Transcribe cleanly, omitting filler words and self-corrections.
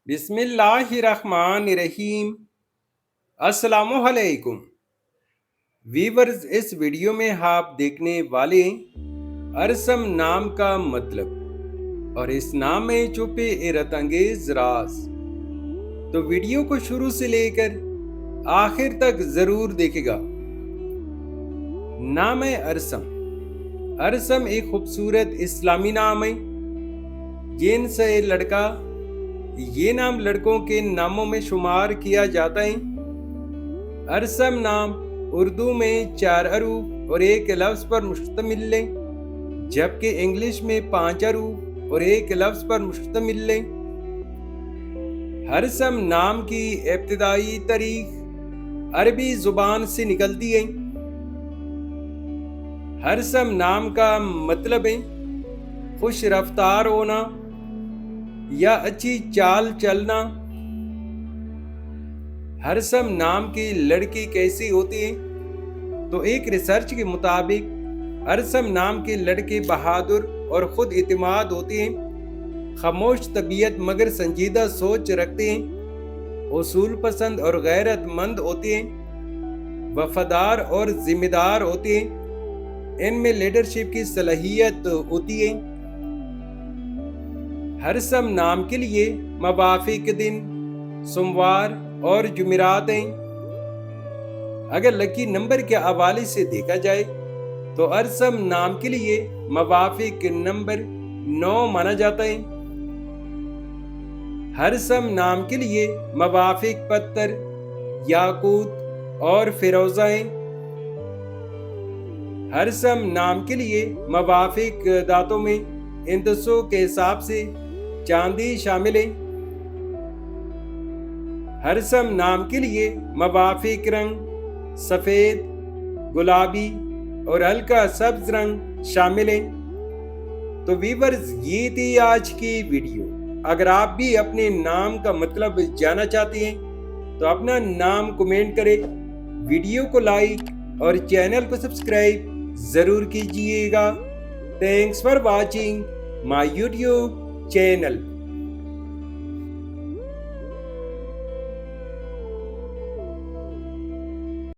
बिस्मिल्लाहिर्रहमानिर्रहीम। अस्सलामुअलैकुम वीवर्स, इस वीडियो में आप देखने वाले अरसम नाम का मतलब और इस नाम में छुपे हैरत अंगेज राज। तो वीडियो को शुरू से लेकर आखिर तक जरूर देखेगा। नाम है अरसम। अरसम एक खूबसूरत इस्लामी नाम है। जिनसे लड़का ये नाम लड़कों के नामों में शुमार किया जाता है। अरसम नाम उर्दू में 4 हरूफ और एक लफ्ज़ पर मुश्तमिल है, जबकि इंग्लिश में 5 हरूफ और एक लफ्ज़ पर मुश्तमिल है। अरसम नाम की इब्तिदाई तारीख अरबी जुबान से निकलती है। अरसम नाम का मतलब है खुश रफ्तार होना या अच्छी चाल चलना। अरसम नाम की लड़की कैसी होती है? तो एक रिसर्च के मुताबिक अरसम नाम के लड़के बहादुर और खुद इत्मीनान होते हैं, खामोश तबीयत मगर संजीदा सोच रखते हैं, उसूल पसंद और गैरतमंद होते हैं, वफादार और जिम्मेदार होते हैं, इनमें लीडरशिप की सलाहियत होती है। अरसम नाम के लिए मवाफिक दिन सोमवार और जुमेरात हैं। अगर लकी नंबर के हवाले से देखा जाए तो अरसम नाम के लिए मवाफिक नंबर 9 माना जाता है। अरसम नाम के लिए मवाफिक पत्थर याकूत और फिरोजा हैं। अरसम नाम के लिए मवाफिक दांतों में इंदसों के हिसाब से चांदी शामिल है। अरसम नाम के लिए मवाफिक रंग सफेद, गुलाबी और हल्का सब्ज रंग शामिल है। तो वीवर्स, ये थी आज की वीडियो। अगर आप भी अपने नाम का मतलब जानना चाहते हैं तो अपना नाम कमेंट करें, वीडियो को लाइक और चैनल को सब्सक्राइब जरूर कीजिएगा। Thanks for watching my YouTube channel.